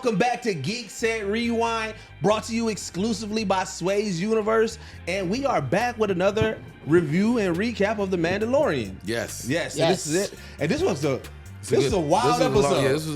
welcome back to Geekset Rewind, brought to you exclusively by Sway's Universe, and we are back with another review and recap of The Mandalorian. Yes. And this is it. And this was a wild episode. This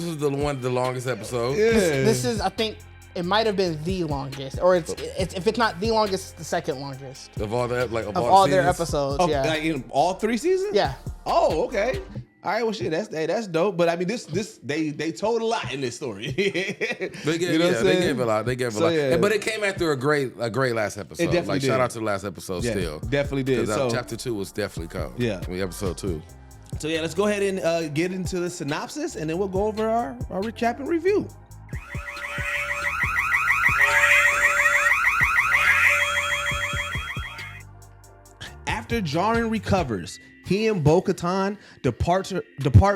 was the longest episode. Yeah. This is, I think, it might have been the longest, or it's if it's not the longest, it's the second longest Of all that, like of all their seasons? episodes. Oh, Yeah, like in all 3 seasons? yeah. Oh, okay. All right, well, shit, that's dope. But I mean, they told a lot in this story. They gave a lot. They gave a lot. Yeah. But it came after a great last episode. It definitely did. Shout out to the last episode Yeah, still. definitely did. So chapter 2 was definitely cold. Yeah. I mean, episode 2. So yeah, let's go ahead and get into the synopsis, and then we'll go over our recap and review. After Djarin recovers, he and Bo-Katan depart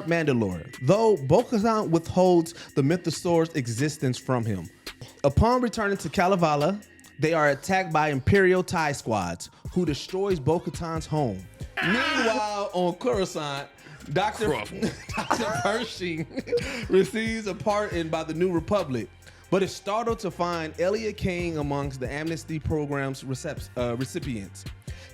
Mandalore, though Bo-Katan withholds the Mythosaur's existence from him. Upon returning to Kalevala, they are attacked by Imperial TIE squads, who destroys Bo-Katan's home. Meanwhile, on Coruscant, Dr. Pershing receives a pardon by the New Republic, but is startled to find Elia Kane amongst the amnesty program's recipients.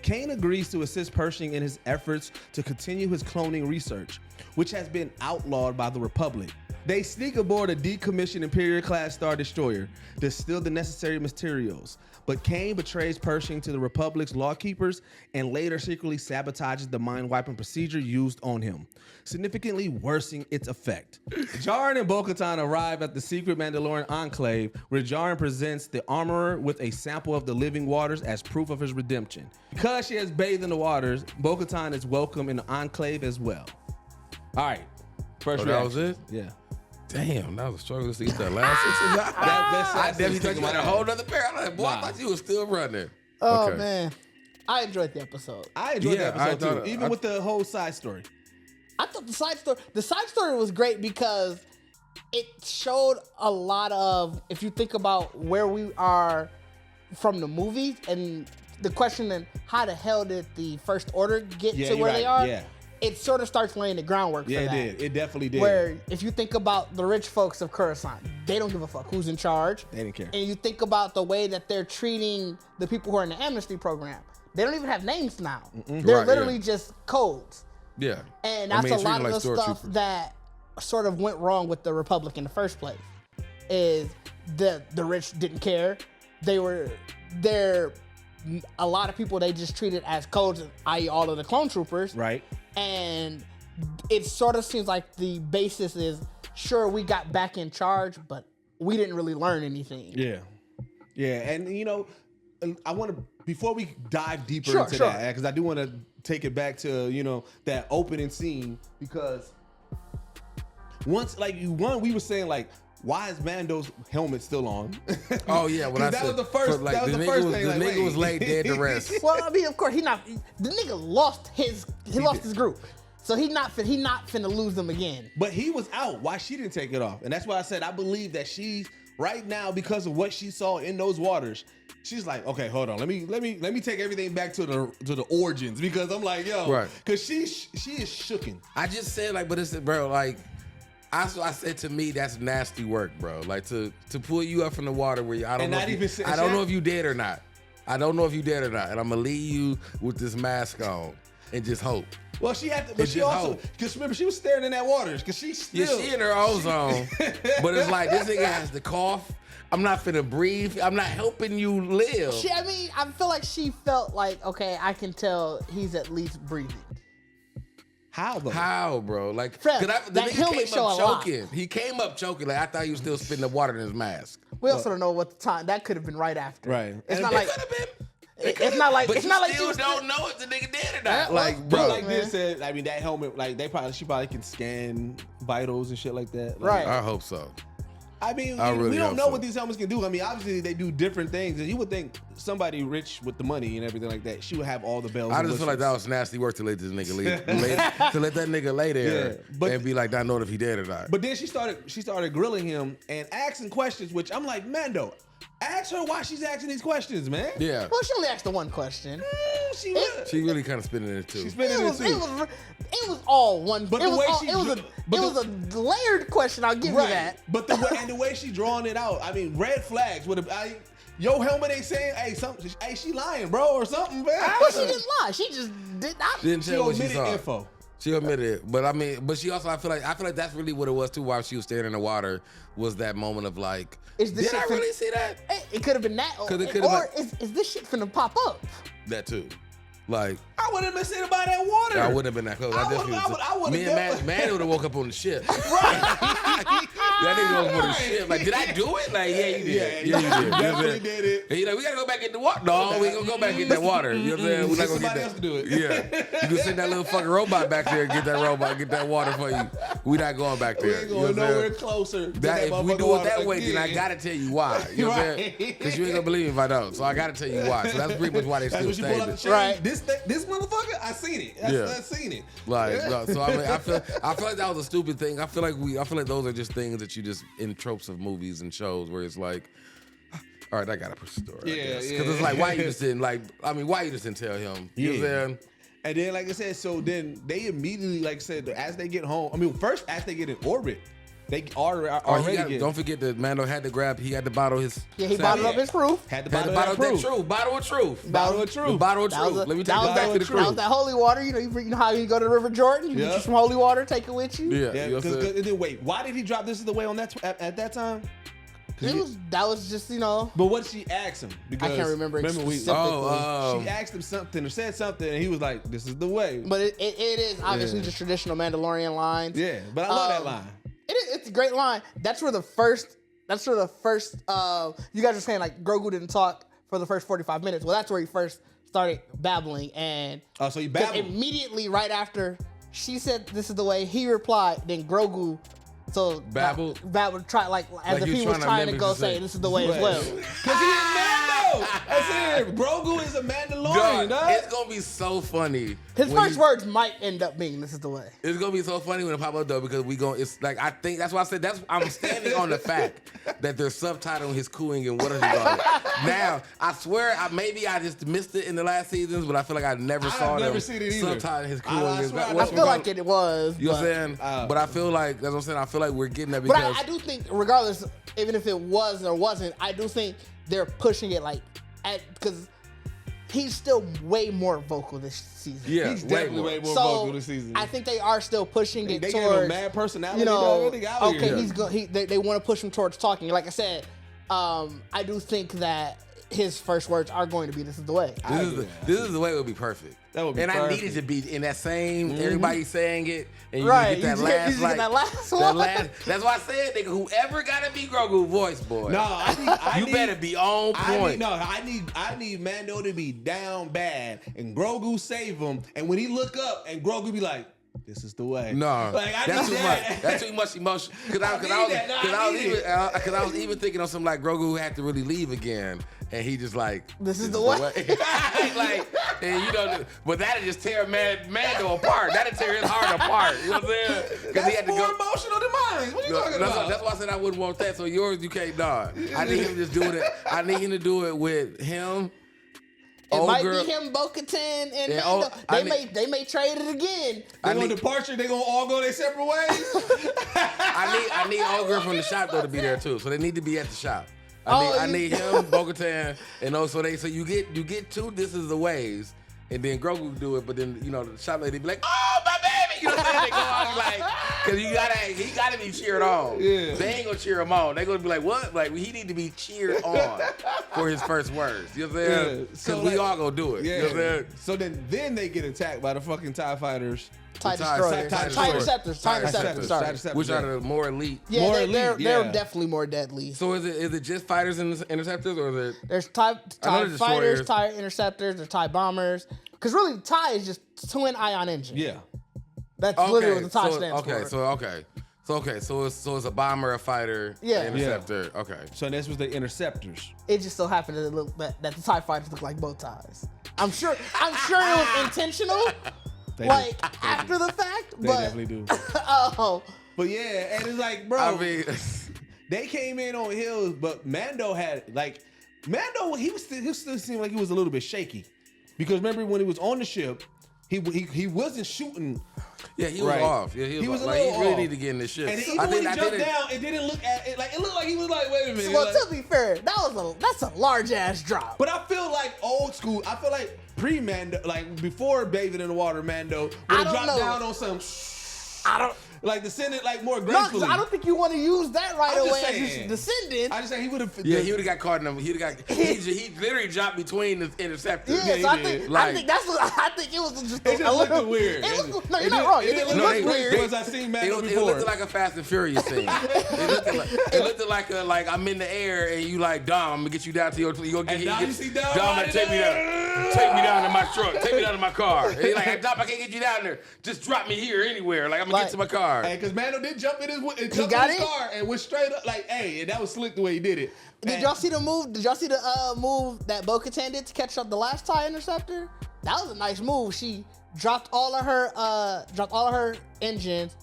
Kane agrees to assist Pershing in his efforts to continue his cloning research, which has been outlawed by the Republic. They sneak aboard a decommissioned Imperial-class Star Destroyer, distill the necessary materials, but Kane betrays Pershing to the Republic's lawkeepers and later secretly sabotages the mind-wiping procedure used on him, significantly worsening its effect. Djarin and Bo-Katan arrive at the secret Mandalorian enclave, where Djarin presents the armorer with a sample of the living waters as proof of his redemption. Because she has bathed in the waters, Bo-Katan is welcome in the enclave as well. All right. First that was it? Yeah. Damn, that was a struggle to get that last six. I definitely thought you had a whole other pair. I thought you was still running. Oh Okay. man, I enjoyed the episode. I enjoyed the I episode thought- too, even with the whole side story. I thought the side story was great because it showed a lot of, if you think about where we are from the movies and the question then how the hell did the First Order get to where they are? Yeah. It sort of starts laying the groundwork Yeah, for that. it did. It definitely did. Where if you think about the rich folks of Coruscant, they don't give a fuck who's in charge. They didn't care. And you think about the way that they're treating the people who are in the amnesty program. They don't even have names now. They're Right, literally yeah. just codes. Yeah. And that's a lot of the stuff stormtroopers. that sort of went wrong with the Republic in the first place. Is the rich didn't care. A lot of people they just treated as codes, i.e. all of the clone troopers. Right. And it sort of seems like the basis is, sure, we got back in charge, but we didn't really learn anything. Yeah. Yeah. And, I want to, before we dive deeper Sure, into sure. that, because I do want to take it back to, that opening scene, because once, we were saying, why is Mando's helmet still on? Oh yeah, when I that said was the first. like, That was the the nigga first was, thing. the nigga was laid dead to rest. Well, I mean, of course, the nigga lost his group. So he not finna lose them again. But he was out. Why she didn't take it off? And that's why I said I believe that she's right now, because of what she saw in those waters. She's like, okay, hold on. Let me take everything back to the origins, because I'm like, yo, Right. because she is shooken. I just said but it's bro, I said, to me, that's nasty work, bro. To pull you up from the water where I don't know if you dead or not. I don't know if you dead or not, and I'm gonna leave you with this mask on and just hope. Well, she had to, but she also, because remember, she was staring in that waters, because she still. Yeah, she in her ozone, but it's like this nigga has to cough. I'm not finna breathe. I'm not helping you live. I feel like she felt like, okay, I can tell he's at least breathing. How though? How, bro? The that nigga helmet came show up a lot. choking. He came up choking. I thought he was still spitting the water in his mask. We also don't know what the time that could have been right after. Right. It's And not it like could have been. it's not like But it's you not like still she was don't know if the nigga dead or Yeah, not. well, Bro. Like man. this said, I mean, that helmet, she probably can scan vitals and shit like that. Right. I hope so. I mean, I really we don't hope know so. what these helmets can do. I mean, obviously they do different things, and you would think somebody rich with the money and everything like that, she would have all the bells. I and just feel like that was nasty work to let this nigga to let that nigga lay there Yeah, but- and be like, not knowing if he dead or not. But then she started grilling him and asking questions, which I'm like, Mando, Ask her why she's asking these questions, man. Yeah. Well, she only asked the one question. She really kind of spinning it too. She's spinning it too. It was all one. But it the was way all, she, it was a layered question. I'll give you that. But the way she drawing it out, I mean, red flags would have. Your helmet ain't saying, hey, something. Hey, she lying, bro, or something, man. Well, she didn't lie. She just did not. Didn't tell what she saw. Info. She admitted it, but I mean, but she also, I feel like that's really what it was too. While she was staring in the water, was that moment of like, did I really see that? It could have been that, or is this shit finna pop up? That too. Like, I wouldn't have been sitting by that water. I wouldn't have been that close. I would. Me and Man would have woke up on the ship. Right. That nigga woke up on the ship. Like, did I do it? Like, yeah, you did. Yeah, you did. Definitely did it. And you like, we gotta go back in the water. No, we gonna go back in that water. You know what I'm saying? We're not gonna get that. Else to do it. Yeah. You can send that little fucking robot back there and get that water for you. We not going back there. We ain't going nowhere closer. If we do it that way, then I gotta tell you why. You know what I'm saying? Because you ain't gonna believe me if I don't. So I gotta tell you why. So that's pretty much why they still stay. Right. This motherfucker, I seen it. I seen it. Like, so I mean, I feel like that was a stupid thing. I feel like those are just things that you just in tropes of movies and shows where it's like, all right, I gotta push the story. Yeah, because it's like, why you just didn't tell him? You know what I'm saying? And then, like I said, so then they immediately, like I said, as they get home. I mean, first as they get in orbit. They already don't forget that Mando had to grab. He had to bottle his. Yeah, he bottled up his proof. Had to bottle that truth. Bottle of truth. Bottle of truth. Bottle of truth. Let me take you back to the truth. That was that holy water. You know how you go to the River Jordan. You get you some holy water, take it with you. Yeah. Then wait, why did he drop this is the way on that at that time? That was just, you know. But what did she ask him? Because I can't remember specifically. She asked him something or said something, and he was like, "This is the way." But it is obviously just traditional Mandalorian lines. Yeah, but I love that line. It's a great line. That's where the first. You guys were saying like Grogu didn't talk for the first 45 minutes. Well, that's where he first started babbling, and so he babbled immediately right after she said, "This is the way." He replied. Then Grogu. So babbled try like if he was trying to go say this is the way as well. Because he is Mando. That's it. Grogu is a Mandalorian, dog. It's gonna be so funny. His first words might end up being this is the way. It's gonna be so funny when it pop up though, because it's like, I think that's why I said I'm standing on the fact that they're subtitling his cooing and what is he called. Now, I swear maybe I just missed it in the last seasons, but I feel like I never saw them subtitling his cooing. I feel like it was. You know what I'm saying? But I feel like, that's what I'm saying, I feel like we're getting that because... But I do think, regardless, even if it was or wasn't, I do think they're pushing it because he's still way more vocal this season. Yeah, he's definitely way more vocal this season. I think they are still pushing it towards... They gave him mad personality. They want to push him towards talking. Like I said, I do think that his first words are going to be "This is the way." This is the way. It would be perfect. That would be and perfect. I needed to be in that same. Everybody saying it, and you right. get that last, like that last one. That's why I said, nigga, whoever gotta be Grogu voice boy. No, you better be on point. I need Mando to be down bad, and Grogu save him, and when he look up, and Grogu be like, "This is the way." No, that's too much. That's too much emotion. Because I was even thinking of some like Grogu had to really leave again, and he just like, "This is the way." Like, and you know, but that'd just tear Mando apart. That'd tear his heart apart. You know what I'm saying? Because he had to go emotional than mine. What are you talking about? That's why I said I wouldn't want that. So yours, you can't dog. I need him to just do it. I need him to do it with him. It might be him, Bo-Katan, and Mando. They may trade it again. They gonna departure. They gonna all go their separate ways. I need old girl from the shop though to be there too. So they need to be at the shop. I need him, Bo-Katan, and also you get two This Is the Ways, and then Grogu do it, but then the shop lady be like, "Oh my baby," you know what I'm saying? They go out like, because he gotta be cheered on. Yeah. They ain't gonna cheer him on. They gonna be like, "What?" Like he need to be cheered on for his first words. You know what I'm saying? Because we all gonna do it. Yeah. You know what I'm saying? So then they get attacked by the fucking TIE fighters. TIE Interceptors. Which are the more elite. Yeah, they're definitely more deadly. So is it just fighters and interceptors, or is it? There's TIE fighters, TIE interceptors, there's TIE bombers. Because really, TIE is just twin ion engine. Yeah, that's literally what the TIE stands for. So it's a bomber, a fighter, an interceptor. Yeah. Okay. So this was the interceptors. It just so happened that the TIE fighters look like bow ties. I'm sure it was intentional. After the fact, they definitely do. Oh, but yeah, and it's like, bro. I mean, they came in on heels, but Mando he still seemed like he was a little bit shaky. Because remember when he was on the ship, he wasn't shooting. Yeah, he was off. Yeah, he was like, he really need to get in this shit. And even when he jumped down, it didn't look at it like it looked like he was like, wait a minute. Well, to be fair, that's a large ass drop. But I feel like old school. I feel like pre-Mando, like before Bathing in the Water Mando, would have dropped down on some. I don't. Like descended like more gracefully. No, I don't think you want to use that right away as descendant. I just say he would have. Yeah, he would have got caught in them. He literally dropped between the interceptors. Yeah, so I think that's what I think it was just it just looked weird. No, you're not wrong. It looked weird. Because I seen Mando before. It looked like a Fast and Furious thing. it looked like I'm in the air and you like Dom. I'm gonna get you down to your. You go get Dom, take me down. Take me down to my truck. Take me down to my car. And he's like, Dom, I can't get you down there. Just drop me here anywhere. Like I'm gonna get to my car. Hey, because Mando did jump in his car and went straight up. Like, hey, and that was slick the way he did it. Did y'all see the move? Did y'all see the move that Bo-Katan did to catch up the last TIE interceptor? That was a nice move. She dropped all of her engines.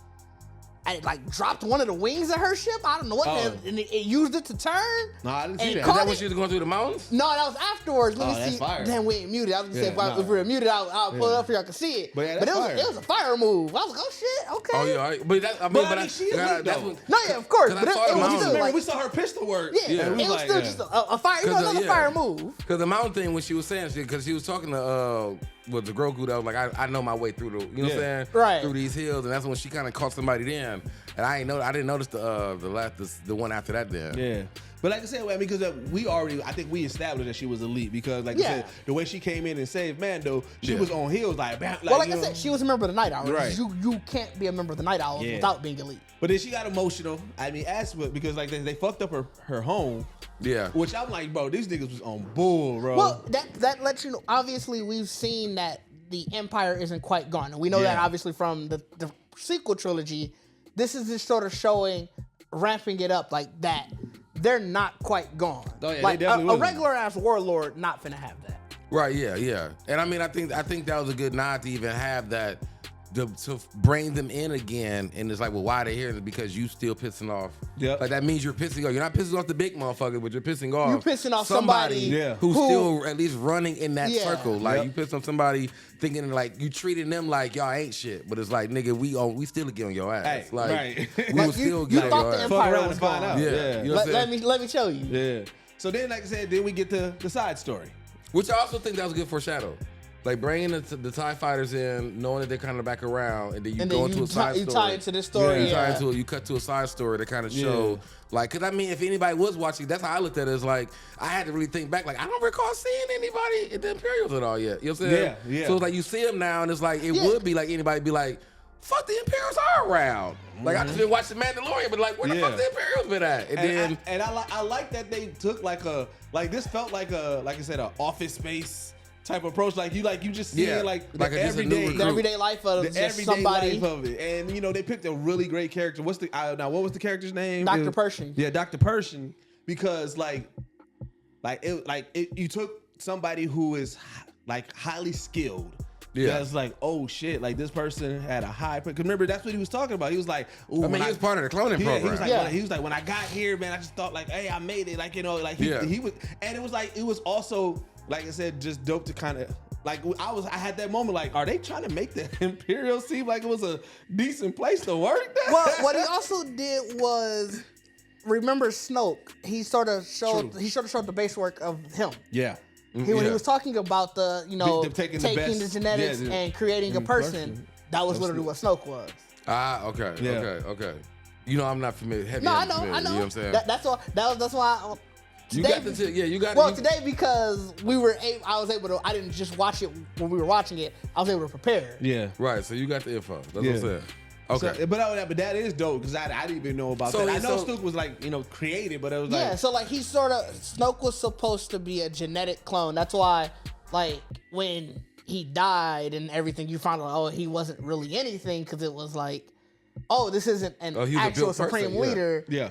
And it like dropped one of the wings of her ship. I don't know what and it used it to turn. No, I didn't see that. Is that when she was going through the mountains? No, that was afterwards. Let me see. Fire. Damn, we ain't muted. I was gonna say if we were muted, I'll pull it up for y'all can see it. But, it was a fire move. I was like, oh shit, okay. Oh yeah, right. But she is lit, though. No, yeah, of course. But it was still like we saw her pistol work. Yeah, it was still just a fire. Another fire move. Because the mountain thing, when she was saying, because she was talking to with the Grogu, that was like, I know my way through the, you know what I'm saying, right, through these hills, and that's when she kind of caught somebody then, and I didn't notice the one after that then. Yeah. But like I said, because I think we established that she was elite because, like I said, the way she came in and saved Mando, she was on heels like I said, she was a member of the Night Owls. Right. You can't be a member of the Night Owls without being elite. But then she got emotional. I mean, because like they fucked up her home. Yeah. Which I'm like, bro, these niggas was on bull, bro. Well, that lets you know. Obviously, we've seen that the Empire isn't quite gone, and we know that obviously from the sequel trilogy. This is just sort of showing, ramping it up like that. They're not quite gone. Oh, yeah, like they definitely a regular ass warlord not finna have that. Right, yeah. And I mean, I think that was a good nod to even have that, to bring them in again. And it's like, well, why are they here? It's because you still pissing off. Yep. Like that means you're pissing off. You're not pissing off the big motherfucker, but you're pissing off. You're pissing off somebody who's still at least running in that circle. Like you piss off somebody thinking like you treating them like y'all ain't shit, but it's like, nigga, we still get on your ass. Hey, like right. we will still get on your ass. Fuck around and find out. Yeah. You know let me show you. Yeah. So then, like I said, then we get to the side story, which I also think that was a good foreshadow. Like bringing the TIE fighters in, knowing that they're kind of back around, and then you go into a side story. You tie into this story. You cut to a side story to kind of show, like, because I mean, if anybody was watching, that's how I looked at it. It's like, I had to really think back. Like, I don't recall seeing anybody in the Imperials at all yet. You know what I'm saying? Yeah. So it's like, you see them now, and it's like, it would be like anybody be like, fuck, the Imperials are around. Like, I just been watching Mandalorian, but like, where the fuck the Imperials been at? And I like that they took this felt like I said, an Office Space type approach, like you just see the everyday life of somebody life of it, and they picked a really great character. What was the character's name? Dr. Pershing. Yeah, Dr. Pershing, because you took somebody who is like highly skilled. Yeah, it's like, oh shit, like this person had a high. Because remember, that's what he was talking about. He was like, ooh, I mean, he was part of the cloning program. He was like, when I got here, man, I just thought like, hey, I made it. Like, he was, and it was also, like I said, just dope to kind of like I had that moment like, are they trying to make the Imperial seem like it was a decent place to work? Well, what he also did was, remember Snoke? He sort of showed the base work of him. Yeah. When he was talking about taking the genetics and creating a person, that was literally what Snoke was. Okay. I'm not familiar. I know. You know what I'm saying? That's why. Today because I was able to. I didn't just watch it when we were watching it. I was able to prepare. Yeah. Right. So you got the info. That's what I'm saying. Okay. So, but that is dope because I didn't even know about that. I know Snoke was created, but it was like so Snoke was supposed to be a genetic clone. That's why when he died and everything, you found out he wasn't really anything because it was like, this isn't an actual supreme leader. Yeah.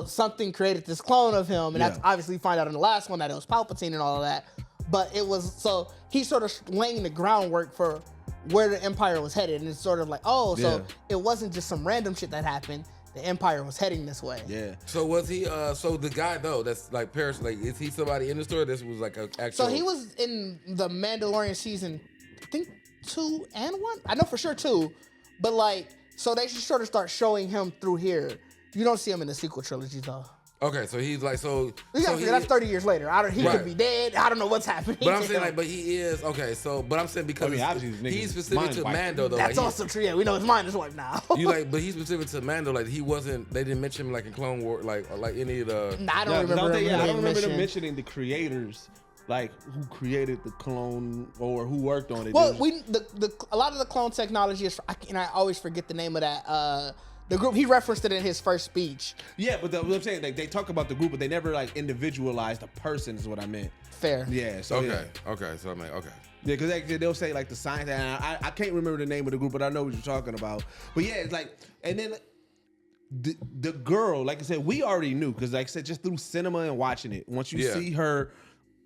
Something created this clone of him, and that's obviously you find out in the last one that it was Palpatine and all of that. But it was so he's sort of laying the groundwork for where the Empire was headed, and it's sort of like, so it wasn't just some random shit that happened. the Empire was heading this way. Yeah. So was he? So the guy though, that's like Paris. Like, is he somebody in the story? This was like an actual. So he was in the Mandalorian season, I think 2 and 1. I know for sure 2, but like, so they should sort of start showing him through here. You don't see him in the sequel trilogy though. Okay, so he's like so. You gotta figure that's 30 years later. He could be dead. I don't know what's happening. But I'm saying like, but he is okay. So, but I'm saying because he's specific to Mando though. That's like, also true. Yeah, we know his mind is wiped now. But he's specific to Mando. Like he wasn't. They didn't mention him like in Clone War, like any of the. Nah, I don't remember. I don't remember them mentioning the creators, like who created the clone or who worked on it. Well, a lot of the clone technology is, and I always forget the name of that. The group, he referenced it in his first speech. Yeah, but what I'm saying, like, they talk about the group, but they never like individualized a person. Is what I meant. Fair. Yeah. So okay. So I'm like, okay. Yeah, because they'll say like the science, and I can't remember the name of the group, but I know what you're talking about. But yeah, it's like, and then the girl, like I said, we already knew because, like I said, just through cinema and watching it, once you see her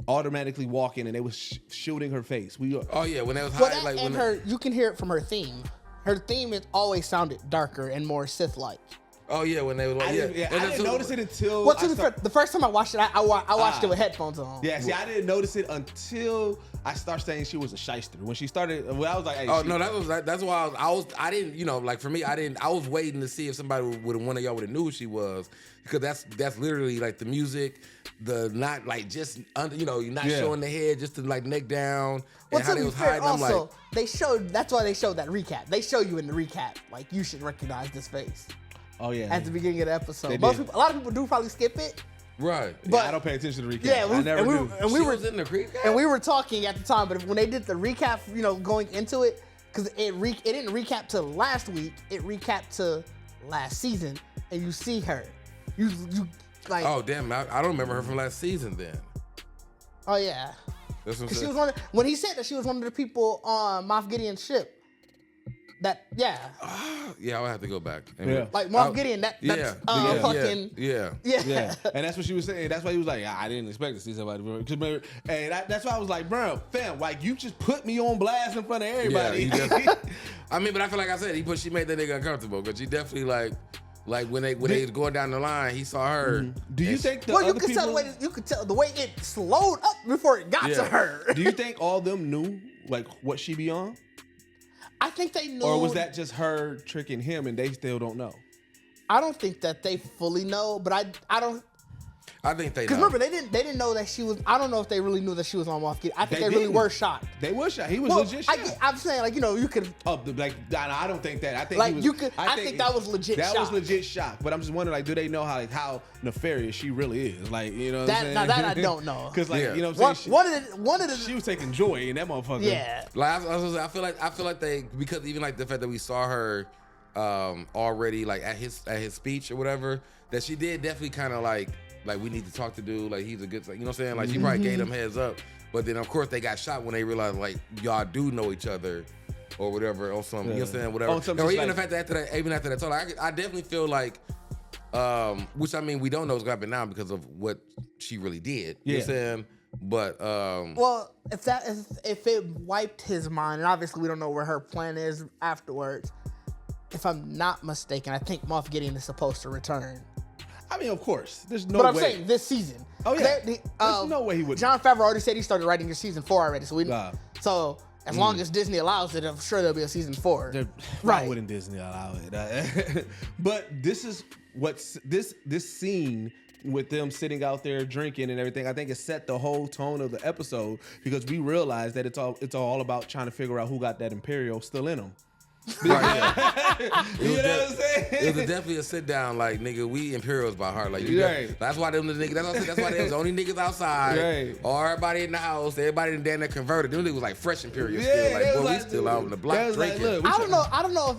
automatically walking and they was shooting her face. When it was high, you can hear it from her theme. Her theme has always sounded darker and more Sith-like. Oh yeah, when they were like, I didn't notice it until. The first time I watched it, I watched it with headphones on. Yeah, see, I didn't notice it until I started saying she was a shyster. When she started, I was like, hey, that's why I didn't, like for me, I was waiting to see if somebody one of y'all would have knew who she was, because that's literally like the music, the not like just under, you're not showing the head, just the like neck down. And how they was hiding. Also, that's why they showed that recap. They show you in the recap, like, you should recognize this face. Oh yeah. At the beginning of the episode. A lot of people do probably skip it. Right. But I don't pay attention to the recap. Yeah, I never do. And we were in the recap. And we were talking at the time, but when they did the recap, going into it, because it didn't recap to last week, it recapped to last season, and you see her. You like. Oh damn! I don't remember her from last season then. Oh yeah. That's what she was when he said that she was one of the people on Moff Gideon's ship. Yeah, I would have to go back. Yeah. Like Moff Gideon, fucking. Yeah. And that's what she was saying. That's why he was like, I didn't expect to see somebody. And that's why I was like, bro, fam, like, you just put me on blast in front of everybody. Yeah, I mean, but I feel like I said, she made that nigga uncomfortable, because she definitely like when they was going down the line, he saw her. Mm-hmm. Do you think you could tell the way it slowed up before it got to her. Do you think all of them knew like what she be on? I think they knew. Or was that just her tricking him and they still don't know? I don't think that they fully know, but I don't. I think they know. Because remember, they didn't know that she was. I don't know if they really knew that she was on Moff Gideon. I think they really were shocked. They were shocked. He was legit shocked. I'm saying, you could. Oh, I don't think that. I think he was. I think that was legit. That was legit shock. But I'm just wondering, do they know how nefarious she really is? What I'm saying? Now that I don't know. Because what I'm saying, one of the she was taking joy in that motherfucker. Yeah. I feel like they, because even like the fact that we saw her already like at his speech or whatever, that she did definitely kind of like we need to talk to dude, like he's a good, you know what I'm saying? Like she probably gave them heads up, but then of course they got shot when they realized like y'all do know each other or whatever or something. You know what I'm saying? Whatever. Or even the fact that after that, so I definitely feel like, which I mean we don't know what's gonna happen now because of what she really did. You know what I'm saying? But well, if it wiped his mind, and obviously we don't know where her plan is afterwards. If I'm not mistaken, I think Moff Gideon is supposed to return. I mean, of course. There's no way. But I'm saying this season. Oh, yeah. There's no way he would. John Favreau already said he started writing his season 4 already. So as long as Disney allows it, I'm sure there'll be a season 4. Why wouldn't Disney allow it? But this is this scene with them sitting out there drinking and everything, I think it set the whole tone of the episode, because we realized that it's all about trying to figure out who got that Imperial still in them. You know what I'm saying? It was definitely a sit down, like, nigga, we Imperials by heart. Like, that's why them the niggas. That's why they was the only niggas outside. Right. Or everybody in the house, everybody in there converted. Them niggas was like fresh Imperials still. Like, boy, we still out on the block drinking. I don't know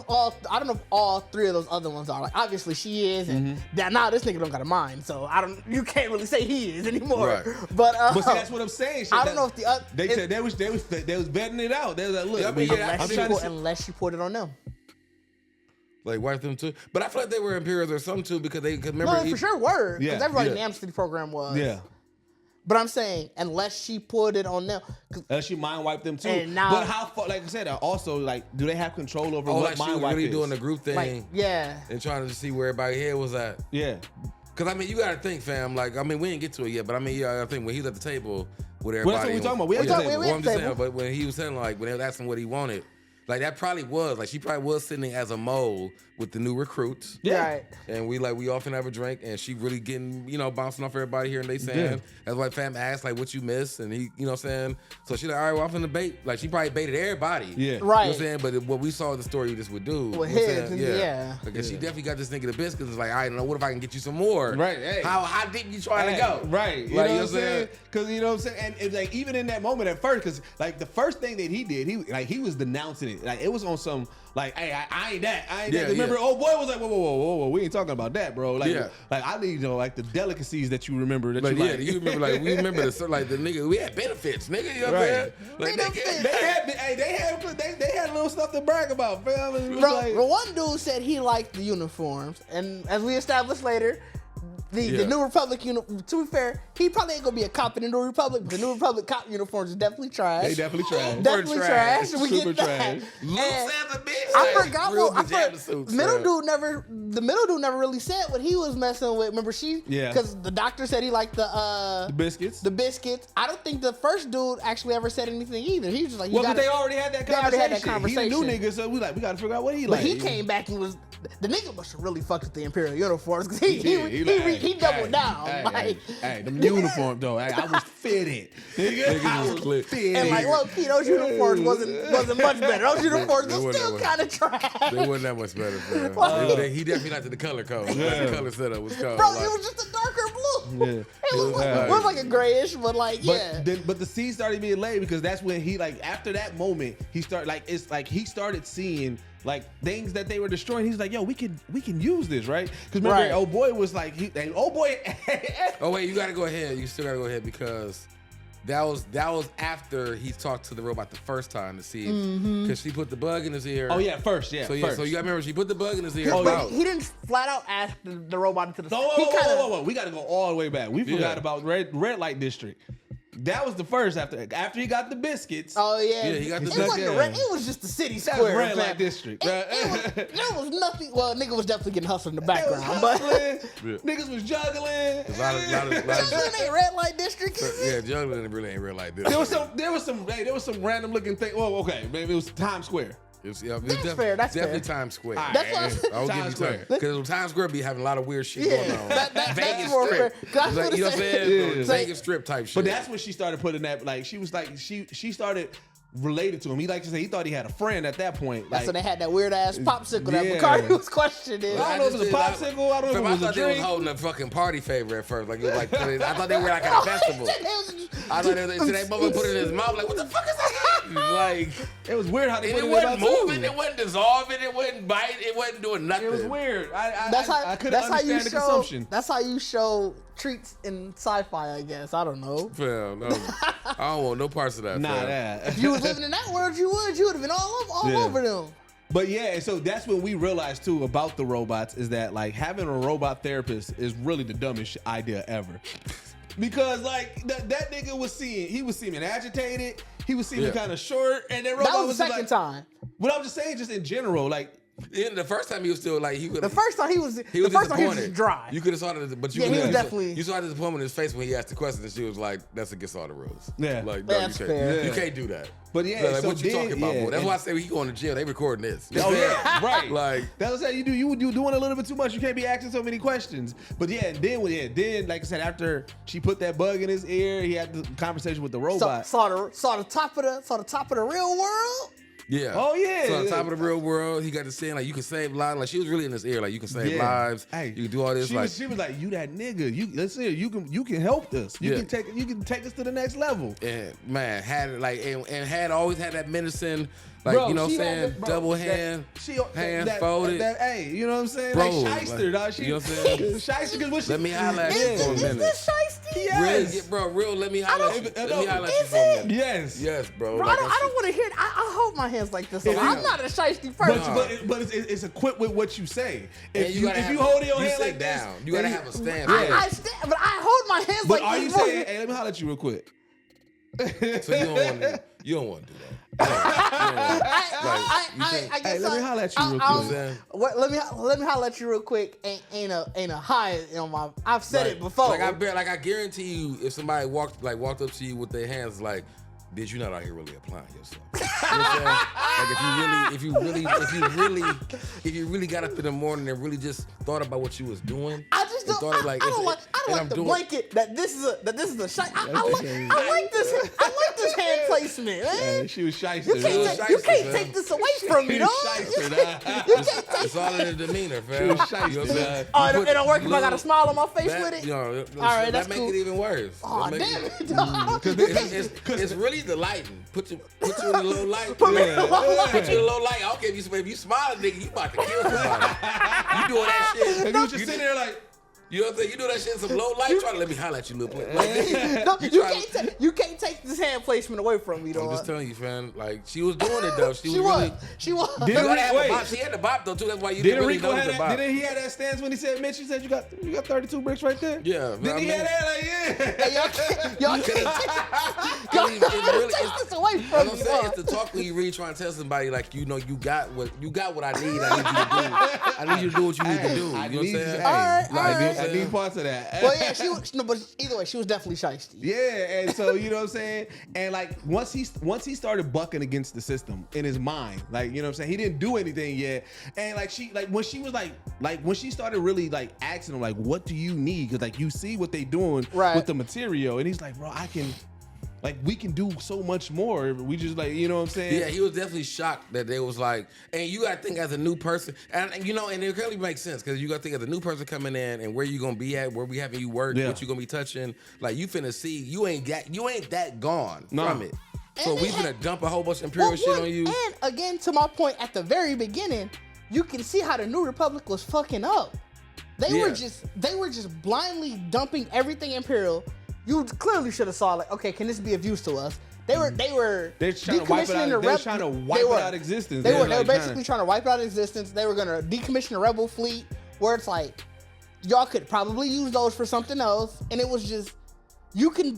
if all 3 of those other ones are. Like, obviously she is, and now this nigga don't got a mind, so you can't really say he is anymore. Right. But see, that's what I'm saying. I don't know if the other. They said they was betting it out. They was like, look, unless she put it on them. Like wipe them too, but I feel like they were Imperials or something too, because they could remember. No, for sure were. Because everybody in the amnesty program was. Yeah. But I'm saying, unless she put it on them. Unless she mind wiped them too. And now, but how far, like I said, also, like, do they have control over what like mind she was wipe really is? doing the group thing. like, yeah. And trying to see where everybody's head was at. Yeah. Because, I mean, you got to think, fam. Like, I mean, we didn't get to it yet, but I mean, yeah, I think when he was at the table with everybody. Well, that's what we talking about. We at the table. Well, I'm just saying, but when he was saying, like, when they was asking what he wanted, like, that probably was, like, she probably was sitting as a mole with the new recruits. Yeah. Right. And we often have a drink, and she really getting, bouncing off everybody here, and they saying, Yeah. that's why fam asked, like, what you miss, and he, you know what I'm saying? So she like, all right, well, I'm finna bait. Like, she probably baited everybody. Yeah. Right. You know what I'm saying? But what we saw in the story this would do. With you know what I'm his, saying? yeah. Like, she definitely got this nigga the biscuits. It's like, all right, now what if I can get you some more? Right, hey. How deep you trying to go? Right. You Like, know what I'm saying? Because, you know what I'm saying? And it's like, even in that moment at first, because, like, the first thing that he did, he was denouncing it. Like, it was on some, like, hey, I ain't that. I ain't that. Remember, old boy was like, whoa, we ain't talking about that, bro. Like, like I need, like, the delicacies that you remember. That Like, you yeah, like. you remember, like, we remember the nigga, we had benefits, nigga. You know what I'm saying? Like, they had little stuff to brag about, fam. It was Bro, like, one dude said he liked the uniforms, and as we established later, the New Republic uniform. To be fair, he probably ain't gonna be a cop in the New Republic, but the New Republic cop uniforms is definitely trash. They definitely trash. Definitely trash. We Super get that. trash. Looks as a bitch. I like, forgot real what pajama suits, the middle dude never really said what he was messing with. Remember because the doctor said he liked the biscuits. The biscuits. I don't think the first dude actually ever said anything either. He was just like, but they already had that conversation. They already had that conversation. He a new nigga, so we gotta figure out what he But like. he came back and was the nigga must have really fucked with the Imperial uniforms because he doubled down. Hey, them uniforms though. Hey, I was fitted. Nigga, I was fitted. And like, look, those uniforms wasn't much better. Those uniforms were still kind of trash. They wasn't that much better, man. He definitely liked the color code. Like, the color setup was cold. Bro, it was just a darker blue. Yeah. It was like a grayish, but like, But the scene started being laid because that's when he, like, after that moment, he started, like, it's like he started seeing, like, things that they were destroying. He's like, yo, we can use this, right? Because remember, old boy was like, oh wait, you gotta go ahead. You still gotta go ahead because that was after he talked to the robot the first time to see because she put the bug in his ear. Oh yeah, first. So you gotta remember she put the bug in his ear. He didn't flat out ask the robot into the. Whoa. We gotta go all the way back. We forgot about red light district. That was the first after he got the biscuits. Oh yeah, he got the biscuits. It was just the city square. That was red light district. There was nothing. Well, nigga was definitely getting hustled in the background, but niggas was juggling. Juggling ain't red light district. Yeah, juggling really ain't red light district. There was some random looking thing. Well, okay, maybe it was Times Square. That's fair. That's definitely fair. Times Square. That's what I'll give you time because Times Square be having a lot of weird shit going on. Vegas Strip, like, you know what I'm saying? Vegas Strip type shit. But that's when she started putting that. Like she was like she started related to him. He, like to say, he thought he had a friend at that point. That's when they had that weird ass popsicle that Bacardi was questioning. I don't know if it was a popsicle. I don't know if it was a drink. I thought they was holding a fucking party favor at first. Like it was like I thought they were like at a festival. I thought they mother put it in his mouth. Like what the fuck is that? Like it was weird how they put it in his mouth. It wasn't moving. It wasn't dissolving. It wasn't biting. It wasn't doing nothing. It was weird. I couldn't understand the consumption. That's how you show treats in sci-fi, I guess. I don't know. Fam, no. I don't want no parts of that. That. If you was living in that world, you would have been all over them. But yeah, so that's when we realized too about the robots is that like having a robot therapist is really the dumbest idea ever. Because like that nigga was seeming agitated. He was seeming kind of short, and that robot that was the second time. But I'm just saying, just in general, like. The first time he was still like the first time he was just dry. You could have saw it, but you saw the disappointment in his face when he asked the question, and she was like, "That's against all the rules." Yeah, like no, that's fair. You can't do that. But yeah, like, what you talking about, boy? That's why I say when he going to jail, they recording this. Oh yeah, right. Like that's what I say. You doing a little bit too much. You can't be asking so many questions. But yeah, then like I said, after she put that bug in his ear, he had the conversation with the robot. Saw the top of the real world. Yeah. Oh yeah. So on top of the real world, he got to saying like you can save lives. Like she was really in his ear. Like you can save lives. Hey, you can do all this. She was like, you that nigga. You can help us. You can take us to the next level. And man, had always had that menacing. Like, bro, you know what I'm saying? Double hands folded. Hey, you know what I'm saying? Bro, like shyster, dog. You know what I'm saying? Shyster, let me holler at you for a minute. Is this shysty? Yes. Real, let me holler at you. Let me holler at you for a minute. Yes. Yes, bro. Bro, like I don't want to hear it. I hope hold my hands like this. I'm not a shiesty person. But it's equipped with what you say. If you hold your hand like down, this, you gotta have a stance. I stand, but I hold my hands but like are this. you saying, hey, let me holler at you real quick? So you don't want to do that. I guess let me holler at you real quick. Let me holler at you real quick. Ain't a high on my. I've said it before. I guarantee you, if somebody walked up to you with their hands like, "Did you not out here really applying yourself?" You know what I'm saying? Like if you really got up in the morning and really just thought about what you was doing. I just don't. I don't like the blanket that this is a shot. I like this hand placement, man. Yeah, she was shiesty. You can't take this away from me, dog. You can't take It's all in the demeanor, fam. She was shiesty. Oh, it don't work if I got a smile on my face with it. All right, that's make cool. it even worse. Oh, damn it, dog. It's really the lighting. Put you in a low light. Put me in a low light. Put you in a low light. I don't care if you smiling, nigga, you about to kill somebody. You doing that shit. If you just sitting there like, you know what I'm saying? You do that shit in some low light, try to let me holler at you, little play. No, you can't take this hand placement away from me, though. I'm just telling you, fam. Like, she was doing it, though. She was. She had the bop, though, too. That's why you didn't really know the bop. Didn't he have that stance when he said, Mitch, he said, you got 32 bricks right there? Yeah. Didn't he have that? Like, yeah. Hey, y'all can't take this away from me. I'm saying, it's the talk when you really trying to tell somebody, like, you know, you got what I need. I need you to do. I need you to do what you need to do. You know what I'm saying? All right. I need parts of that. Well, yeah, but either way, she was definitely shiesty. Yeah, and so you know what I'm saying? And like once he started bucking against the system in his mind, like, you know what I'm saying? He didn't do anything yet. And like when she started really like asking him, like, what do you need? Because like you see what they doing with the material. And he's like, bro, we can do so much more. We just like, you know what I'm saying? Yeah, he was definitely shocked that they was like, and you gotta think as a new person, and you know, and it really makes sense because you gotta think as a new person coming in and where you gonna be at, where we having you work, what you gonna be touching. Like you finna see, you ain't that gone from it. So we finna dump a whole bunch of Imperial shit on you. And again, to my point at the very beginning, you can see how the New Republic was fucking up. They were just blindly dumping everything Imperial. You clearly should have saw, like, okay, can this be of use to us? They're trying to wipe it out. They're trying to wipe it out existence. They were basically trying to wipe out existence. They were gonna decommission the rebel fleet, where it's like, y'all could probably use those for something else. And it was just, you can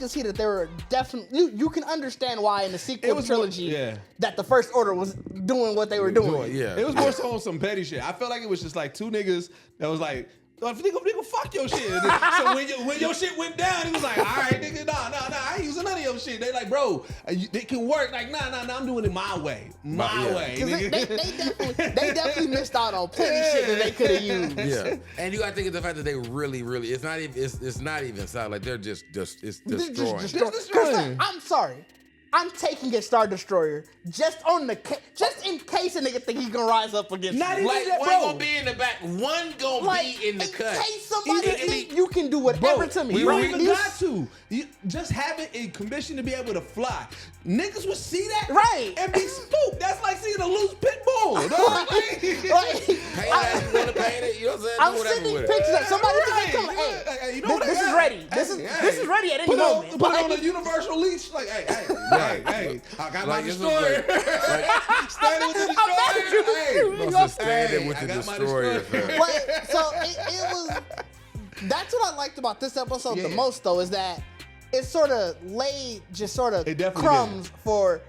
see that they were definitely, you can understand why in the sequel trilogy that the First Order was doing what they were doing. Yeah, it was more so on some petty shit. I felt like it was just like two niggas that was like, nigga, fuck your shit. So when your shit went down, he was like, all right, nigga, nah, I ain't using none of your shit. They like, bro, it can work. Like, nah, I'm doing it my way. My way. They definitely missed out on plenty shit that they could have used. Yeah. And you gotta think of the fact that they really, it's not even sound like they're just it's destroying. Destroying. I'm sorry. I'm taking a Star Destroyer just in case a nigga think he gonna rise up against me. Like, one gonna be in the back, one gonna be in the cut. In case somebody think you can do whatever to me. We don't even got to. Just having a commission to be able to fly. Niggas would see that and be spooked. That's like seeing a loose pit bull. Paint it, you wanna paint it, you know what I'm saying? I'm sending pictures of somebody think they come. Hey, you know what? This is ready. This is ready at any moment. Put it on a universal leash. Like, hey, I got my destroyer. Standing with the destroyer. Standing with the destroyer. So it was. That's what I liked about this episode the most, though, is that it sort of laid just sort of crumbs for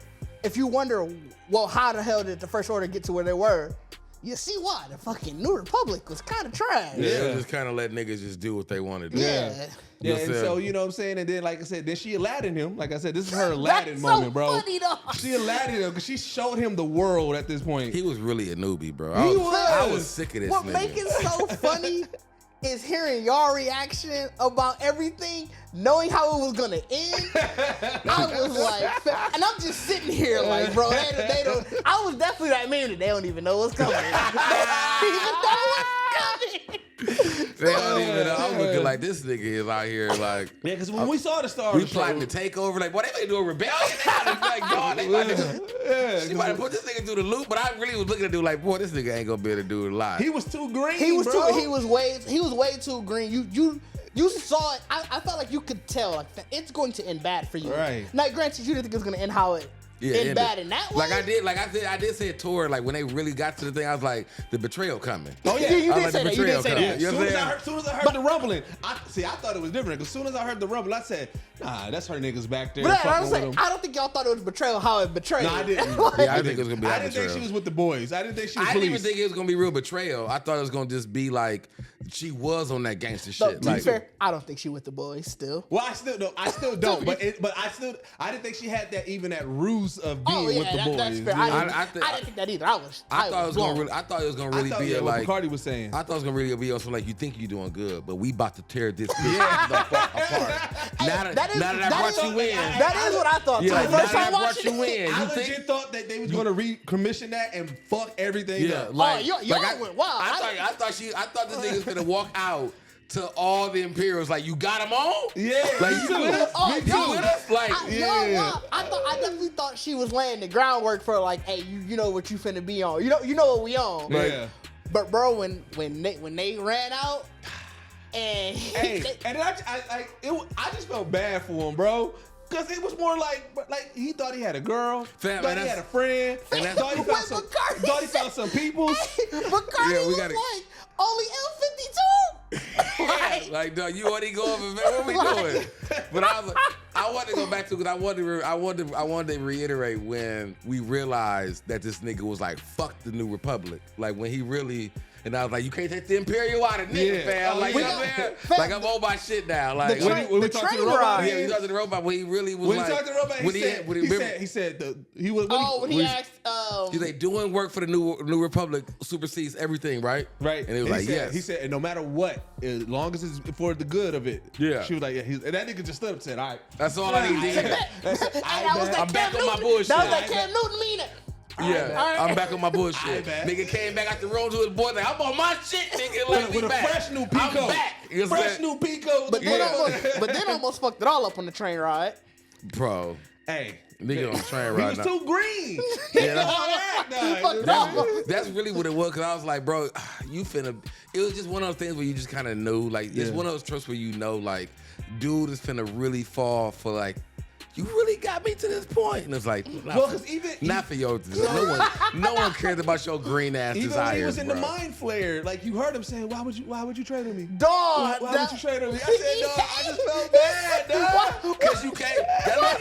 if you wonder, well, how the hell did the First Order get to where they were? You see why the fucking New Republic was kind of trash. Yeah, just kind of let niggas just do what they want to do. Yeah, and so, you know what I'm saying? And then, like I said, then she Aladdin him. Like I said, this is her Aladdin moment, bro. Funny, though. She Aladdin him because she showed him the world at this point. He was really a newbie, bro. I was sick of this What nigga. makes it so funny is hearing y'all reaction about everything, knowing how it was gonna end. I was like, and I'm just sitting here like, bro, they don't. I was definitely that man that they don't even know what's coming. They don't even know what's coming. They don't even know. I'm looking like this nigga is out here like. Yeah, because when we saw the Star we plotting to take over. Like, what they do a rebellion? Like, God, they about to. She might have put this nigga through the loop, but I really was looking at dude like, boy, this nigga ain't gonna be able to do it live. He was too green. He was way too green. You saw it. I felt like you could tell like it's going to end bad for you. Right. Now, granted, you didn't think it was going to end how it in bad in that way. I did say it to her, like when they really got to the thing, I was like, the betrayal coming. Oh yeah, you did say that. You did say that. As soon as I heard the rumbling, I thought it was different. As soon as I heard the rumble, I said, nah, that's her niggas back there. But I was saying, I don't think y'all thought it was betrayal. How it betrayed? No, I didn't. Yeah, I think it was gonna be. I didn't think she was with the boys. I didn't think she was. I police. didn't even think it was gonna be real betrayal. I thought it was gonna just be like she was on that gangster shit. To be fair, I don't think she with the boys still. Well, I still don't. But I didn't think she had that even that ruse of being with the boys. That's fair. I didn't think that either. I thought it was gonna really be like Bacardi was saying. I thought it was gonna really be also like you think you're doing good, but we about to tear this bitch the fuck apart. Now that I brought you in, that is what I thought. Yeah, too. now First that I time brought watching you in, I you legit think? thought that they was gonna recommission that and fuck everything up. y'all went wild. I thought this nigga was gonna walk out to all the Imperials like, you got them on? Yeah, like you with us? You with us? Like, I definitely thought she was laying the groundwork for like, hey, you know what you finna be on. You know what we on. Yeah. But bro, when they ran out, and I just felt bad for him, bro. Cause it was more like he thought he had a girl, Fam, thought he had a friend, thought he found some people. Bacardi was like only L52. like, dog, you already go over, man. What we doing? But I want to go back to because I wanted to reiterate when we realized that this nigga was like, fuck the New Republic. Like when he really. And I was like, you can't take the Imperial out of nigga, fam. Like, you know what I'm saying? Like, I'm on my shit now. Like, when we talked to the robot, he talked to the robot, when he really was when he talked to the robot, when he asked, he's like, doing work for the New Republic supersedes everything, right? Right. And he was like, yes. He said, and no matter what, as long as it's for the good of it. Yeah. She was like, yeah. And that nigga just stood up and said, all right. That's all I need to hear. I'm back on my bullshit. That was like Cam Newton meaning. Yeah, I'm back on my bullshit. Nigga came back out the room to his boy like, I'm on my shit, nigga. Like, with a fresh new Pico. I'm back. Fresh new Pico. But then almost fucked it all up on the train ride. Bro. Hey. Nigga on the train ride. He was too green. That's really what it was. Cause I was like, bro, you finna. It was just one of those things where you just kind of knew. Like, it's one of those tropes where you know, like, dude is finna really fall for like. You really got me to this point, and it's like, not for your. No one cares about your green ass even desires. When he was in bro. the mind flare, like you heard him saying, "Why would you trade on me, dog? Why would you trade on me?" I said, "Dog, I just felt bad, dog." Because you can't. That's why I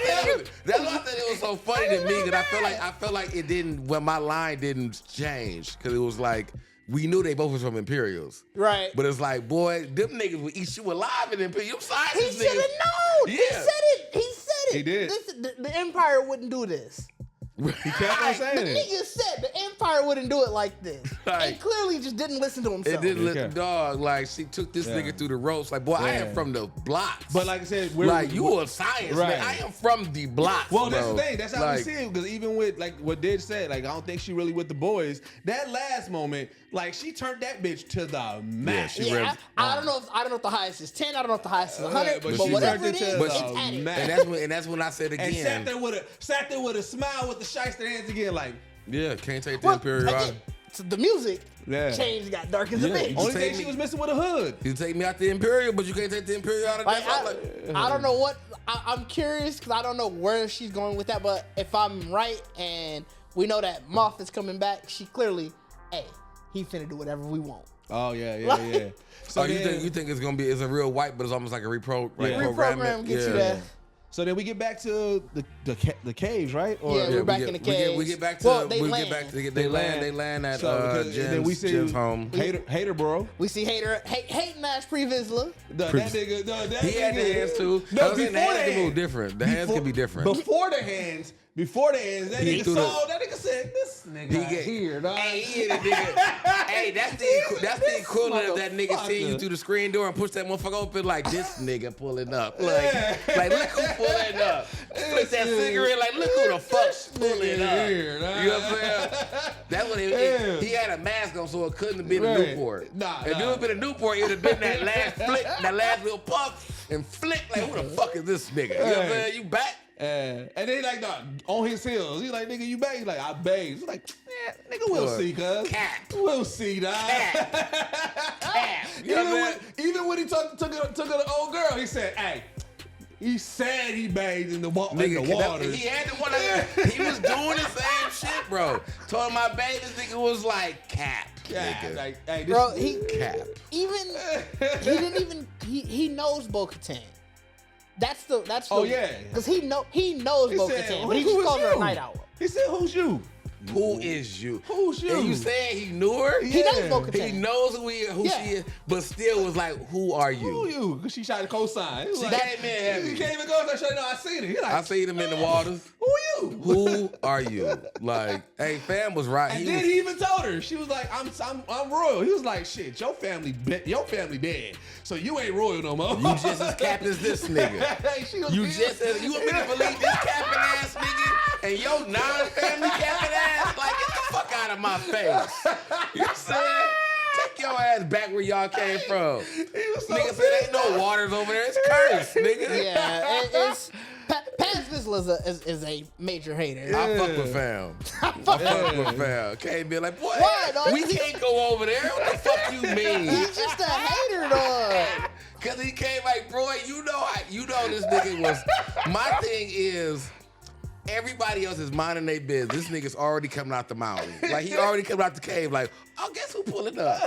said it was so funny to me. Because I felt like it didn't. When my line didn't change, because it was like. We knew they both was from Imperials. Right. But it's like, boy, them niggas would eat you alive in Imperial. He should have known. Yeah. He said it. He did. The Empire wouldn't do this. He kept on saying the it. nigga said the Empire wouldn't do it like this. Like, and clearly just didn't listen to himself. It didn't listen, dog. Like, she took this nigga through the ropes. Like, boy, I am from the blocks. But like I said, you a science man. I am from the blocks. Well, bro. that's the thing. That's how we see it. Because even with like what Didge said, like I don't think she really with the boys. That last moment, like she turned that bitch to the max. I don't know if the highest is 10. I don't know if the highest is 100. but but whatever it it is, it's at it. And that's when I said again. And sat there with a smile with the shyster hands again, like can't take the Imperial out. So the music changed, got dark as a bitch. Only thing she was missing with a hood. You take me out the Imperial, but you can't take the Imperial out of that. I don't know what. I'm curious because I don't know where she's going with that. But if I'm right and we know that Moff is coming back, she clearly, he finna do whatever we want. Oh yeah. So you think it's gonna be a real wipe, but it's almost like a reprogram gets you there. So then we get back to the caves, right? Or we're back in the caves. We get back to they land at Jen's home. Hater, bro. We see hating ass Pre Vizsla. That nigga, he had the hands too. No, the hands can move different. The hands can be different. Before the hands, that nigga saw. That nigga said, "This nigga here, dog." Hey, that's the equivalent of that nigga seeing you through the screen door and push that motherfucker open like this nigga pulling up. Like look who pulling up. Flick that cigarette like look who the fuck's pulling up. You know what I'm saying? That's what he had a mask on, so it couldn't have been a Newport. If it would have been a Newport, it would have been that last flick, that last little puff and flick. Like who the fuck is this nigga? You know what I'm saying? You back? And then like on his heels, he's like, "Nigga, you back?" He's like, "I begged." He's like, "Nigga, we'll see, cuz. We'll see, dog." Cap. Even when he took an old girl, he said, "Hey, He said he bathed in the water. He had the one. He was doing the same shit, bro. Told him I bathed. This nigga was like cap. Nigga. Like, hey, Bro, cap. He knows Bo-Katan. That's the. Oh yeah. Because he knows Bo-Katan, but he just calls her a night owl. He said, "Who's you? Who is you? Who's you?" And you saying he knew her? He knows Bo-Katan. He knows who she is, but still was like, "Who are you?" Who you? Because she tried to co-sign. She came in heavy. He came and goes. I said, "No, I seen it." He like, I seen him in the waters. Who you? Who are you? Like, hey, fam was right. And then he even told her. She was like, "I'm royal." He was like, "Shit, your family dead, so you ain't royal no more." You just as cap as this nigga. You want me to believe this capping ass nigga and your non-family capping ass? Like, get the fuck out of my face. You know what I'm saying? Take your ass back where y'all came from. Nigga said ain't no waters over there. It's cursed, nigga. Yeah, it's Paz Vizsla is a major hater. I fuck with fam. I fuck with fam. Can't be like, boy, we can't go over there. What the fuck you mean? He's just a hater, though. Cause he came like, bro, you know this nigga was. My thing is, everybody else is minding their business. This nigga's already coming out the mountain. Like, he already coming out the cave like, oh, guess who pulling up?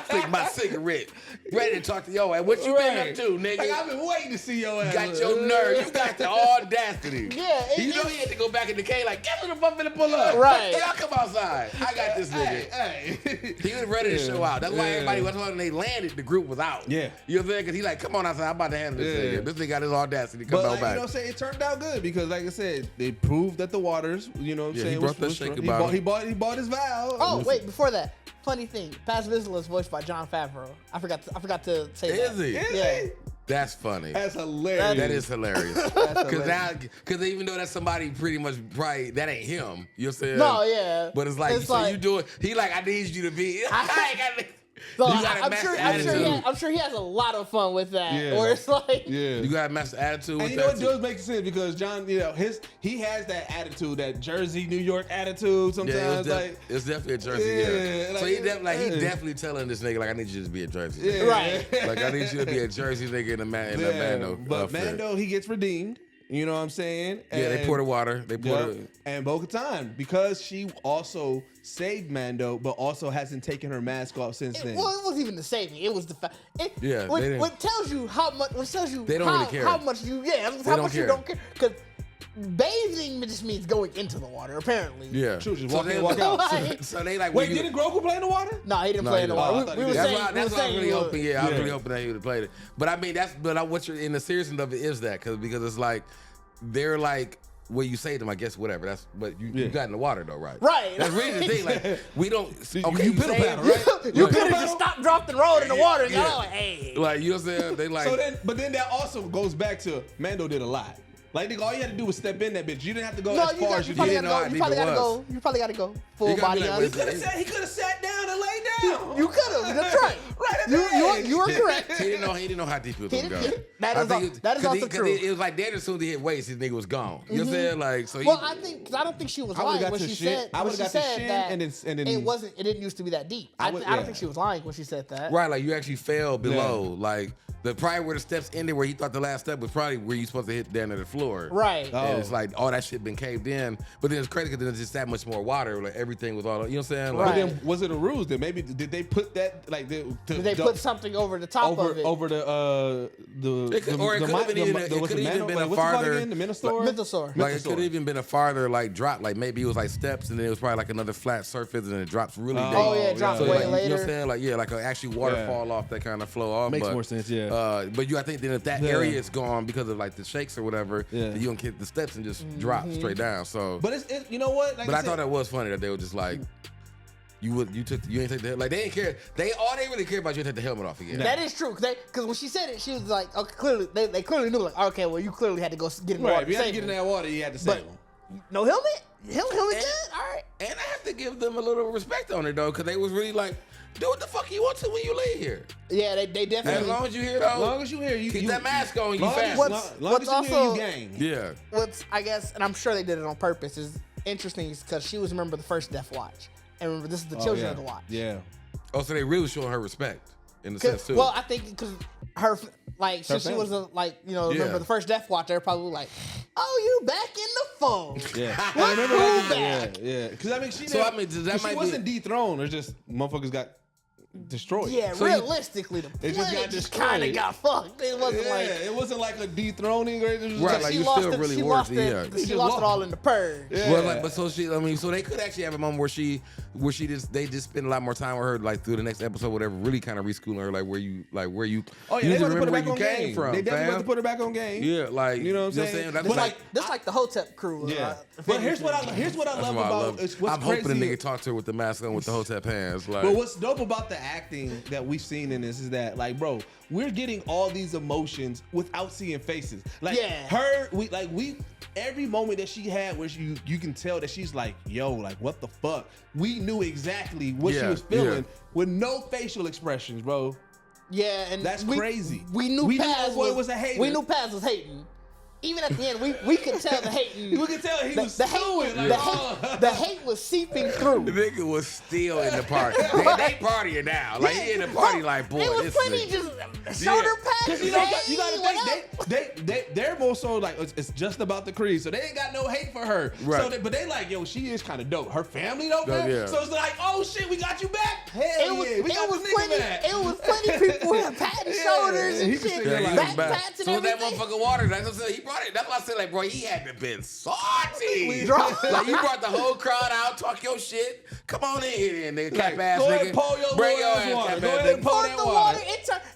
Flick my cigarette. Ready to talk to your ass. What you been up to, nigga? Like, I've been waiting to see your ass. You got your nerve. You got the audacity. Yeah. You know he had to go back in the cave like, guess who the fuck finna pull up? Right. Hey, y'all come outside. I got this nigga. Hey. He was ready to show out. That's why everybody, when they landed, the group was out. Yeah. You know what I'm saying? Because he like, come on outside. I'm about to handle this nigga. This nigga got his audacity to come But out like, back. you know what I'm saying? It turned out good because, like I said, they proved that the waters, you know what I'm saying? He brought that shake about him. He bought his vow. Oh, wait, before that. Funny thing, Paz Vizsla is voiced by Jon Favreau. I forgot to say that. Is he? Yeah. That's funny. That's hilarious. That is hilarious. Because even though that's somebody pretty much probably, that ain't him. You know what I'm saying? No, yeah. But it's like, you do it. He like, I need you to be. So You gotta match the attitude. I'm sure he has a lot of fun with that. Yeah. Or it's like, You gotta match the attitude. And you know what does make sense because John, you know, he has that attitude, that Jersey, New York attitude. Sometimes, it's definitely a Jersey. Yeah. Like, So he definitely telling this nigga like, I need you to be a Jersey. Yeah. Nigga. right. Like I need you to be a Jersey nigga in a Mando. But Mando, he gets redeemed. You know what I'm saying? Yeah, they pour the water. They pour And Bo-Katan, because she also saved Mando, but also hasn't taken her mask off since then. Well, it wasn't even the saving. It was the fact. Yeah, what tells you how much? What tells you they don't really care. How much you? Yeah, how much you don't care. Because bathing just means going into the water. Apparently. Yeah. True, just walk in, walk out. So they like. Wait, didn't Grogu play in the water? No, he didn't play in the water. We were saying. That's what I was really hoping. Yeah, I was Yeah. really hoping that he would have played it. But I mean, what you're in the seriousness of it is that because it's like they're like. Well, you say them, I guess, whatever. But you got in the water though, right? Right. That's really the thing. Like we don't. Okay, you piddle paddle, right? You could have just stopped, dropped, and rolled in the water. And got like, hey. Like you know what I'm saying? They like. So then that also goes back to Mando did a lot. Like, nigga, all you had to do was step in that bitch. You didn't have to go as far as you did. You probably gotta go full body on. He could have sat down and laid down. You could have. That's right. Right at the edge. You were correct. He didn't know how deep he was gonna go. That is also true. It was like dead as soon as he hit waist, his nigga was gone. You know what I'm saying? Like so. Well, I don't think she was lying when she said. I would have got the shin and then it didn't used to be that deep. I don't think she was lying when she said that. Right, like you actually fell below, like probably where the steps ended, where he thought the last step was probably where you supposed to hit down to the floor. Right. And it's like all that shit been caved in, but then it's crazy because there's just that much more water. Like everything was all, you know what I'm saying? Like, Right. But then was it a ruse? Then maybe did they put that like Did they put something over the top of it? Over the it could have even been a farther. The Mythosaur. Like it could have even been a farther like drop. Like maybe it was like steps, and then it was probably like another flat surface, and it drops really deep. Oh yeah, it drops way like, later. You know what I'm saying? Like like an actual waterfall off that kind of flow off. Makes more sense, yeah. But I think then if that area is gone because of like the shakes or whatever, then you don't hit the steps and just drop straight down. So, but it's you know what? Like but I thought it was funny that they were just like. You ain't take the like they didn't care. They really care about you take the helmet off again. That is true because when she said it, she was like, okay, clearly they clearly knew like, okay, well you clearly had to go get in the water. If you had to get in that water, you had to save them. No helmet? Helmet good? All right. And I have to give them a little respect on it though, because they was really like, do what the fuck you want to when you lay here. Yeah, they definitely. As long as you here though. As long as you here, you keep that mask on. You fast. What's also you gang. Yeah. What's I guess, and I'm sure they did it on purpose, is interesting because she was remember the first Death Watch. And remember, this is the children of the Watch. Yeah. Oh, so they really showing her respect in the sense too. Well, I think because Like, since she was remember the first Death Watch, they're probably like, "Oh, you back in the fold?" Yeah, I remember back. Yeah. Because I mean, she wasn't dethroned. It's just motherfuckers got destroyed. Yeah, so realistically, the planet just kind of got fucked. It wasn't it wasn't like a dethroning or anything. Right, like you still really worked. She lost it all in the purge. Yeah. Well, so they could actually have a moment where they just spend a lot more time with her, like through the next episode, whatever, really kind of reschooling her, like where you. Oh yeah, they want to put her back on game game. from. They definitely want to put her back on game. Yeah, like you know what I'm saying. That's like the Hotep crew. Yeah. But here's what I love about. I'm hoping a nigga talk to her with the mask on with the Hotep hands. Like, but what's dope about the acting that we've seen in this is that, like, bro, we're getting all these emotions without seeing faces. Like every moment that she had where you can tell that she's like, yo, like, what the fuck? We knew exactly what she was feeling with no facial expressions, bro. Yeah, and that's crazy. We knew Paz was a hater. We knew Paz was hating. Even at the end, we could tell the hating. We could tell he was stewing. The hate was seeping through. The nigga was still in the party. they partying now. Like, he in the party like, boy, it was plenty just shoulder pads. You gotta think, they're more so like, it's just about the creed. So they ain't got no hate for her. Right. So but they like, yo, she is kind of dope. Her family dope, man. Yeah. So it's like, oh shit, we got you back. Hell yeah, we got the nigga back. It was plenty people who had patting shoulders and shit. Back pats and so everything. that motherfucking water, he brought it. That's why I said, like, bro, he had to been salty. Like, you brought the whole crowd out, talk your shit. Come on in here, nigga. Cap ass go nigga. ahead and pour your Bring your ass water. cap Go ass ahead and nigga. pour Poured that the water.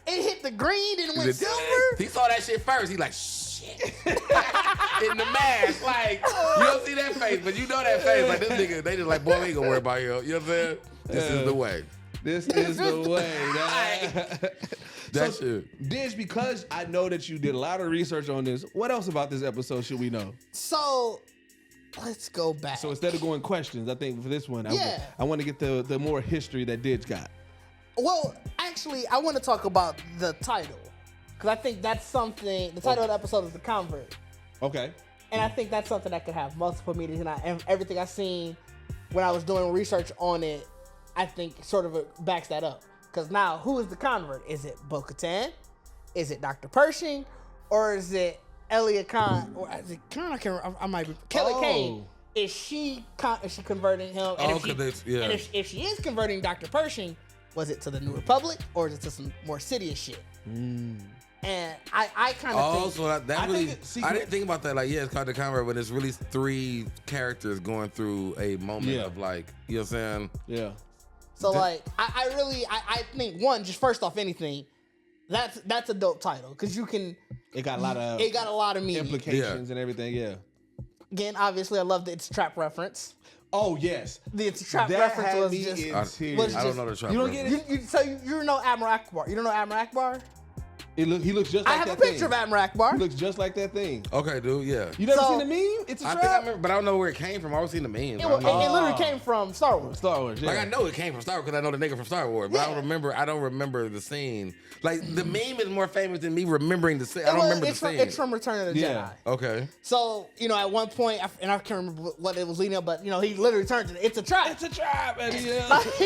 It hit the green and went silver. He saw that shit first. He like, shit. In the mask. Like, you don't see that face, but you know that face. Like, this nigga, they just like, boy, we ain't gonna worry about you. You know what I'm saying? This is the way. This is the way. That shit. Didge, because I know that you did a lot of research on this, what else about this episode should we know? So, let's go back. So instead of going questions, I think for this one, I want to get the more history that Didge got. Well, actually, I want to talk about the title. Because I think that's something, the title of the episode is The Convert. Okay. And I think that's something that could have multiple meanings. And everything I seen when I was doing research on it, I think sort of backs that up. Because now, who is the convert? Is it Bo-Katan? Is it Dr. Pershing? Or is it Elia Kane? Or is it Kane? I can't remember. I might be. Elia Kane. Is she converting him? And if she is converting Dr. Pershing, was it to the New Republic or is it to some more Sidious shit? And I kind of think... So I didn't think about that. Like, yeah, it's called the convert, but it's really 3 characters going through a moment of, like, you know what I'm saying? Yeah. So like I think one, just first off anything, that's a dope title because you can. It got a lot of meaning. Implications and everything. Yeah. Again, obviously, I love the It's a Trap reference. Oh yes, the It's a Trap reference was just. I don't know the trap. You don't get it. So you know Admiral Akbar. You don't know Admiral Akbar? He looks just like that thing. I have a picture of Admiral Akbar. He looks just like that thing. Okay, dude, yeah. You never seen the meme? It's a trap? I think I remember, but I don't know where it came from. I always seen the meme. It literally came from Star Wars. Star Wars, yeah. Like, I know it came from Star Wars because I know the nigga from Star Wars, but I don't remember the scene. Like, the meme is more famous than me remembering the scene. I don't remember the scene. It's from Return of the Jedi. Okay. So, at one point, and I can't remember what it was leading up, but, he literally turned to It's a Trap. It's a trap, and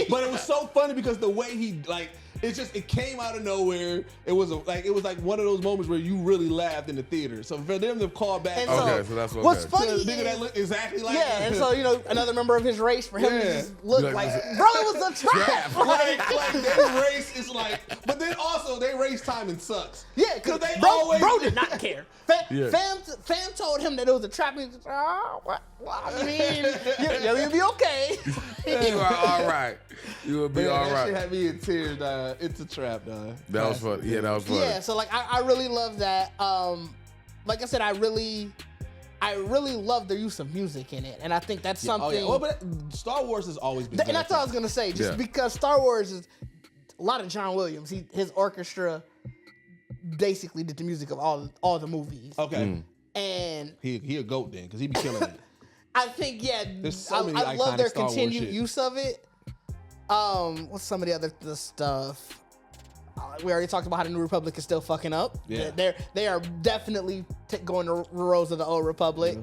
but it was so funny because the way he, like, it came out of nowhere. It was like one of those moments where you really laughed in the theater. So for them to call back, so that's what's funny is, nigga that looked exactly like and so another member of his race for him to just look like bro, it was a trap. like their race is like, but then also their race timing sucks. Yeah, because bro did not care. Fam told him that it was a trap. He was just, I mean, you'll be okay. You are all right. You will be all right. That shit had me in tears, dog. It's a trap, dog. That was fun. Yeah, that was fun. Yeah, so like I really love that. Like I said, I really love the use of music in it, and I think that's something. Oh, yeah. Well, but Star Wars has always been. And that's what I was gonna say. Just because Star Wars is a lot of John Williams. His orchestra basically did the music of all the movies. Okay. And he a goat then, because he be killing it. I think so I love their continued use of it. What's some of the other stuff? We already talked about how the New Republic is still fucking up. Yeah. They are definitely going the roads of the Old Republic.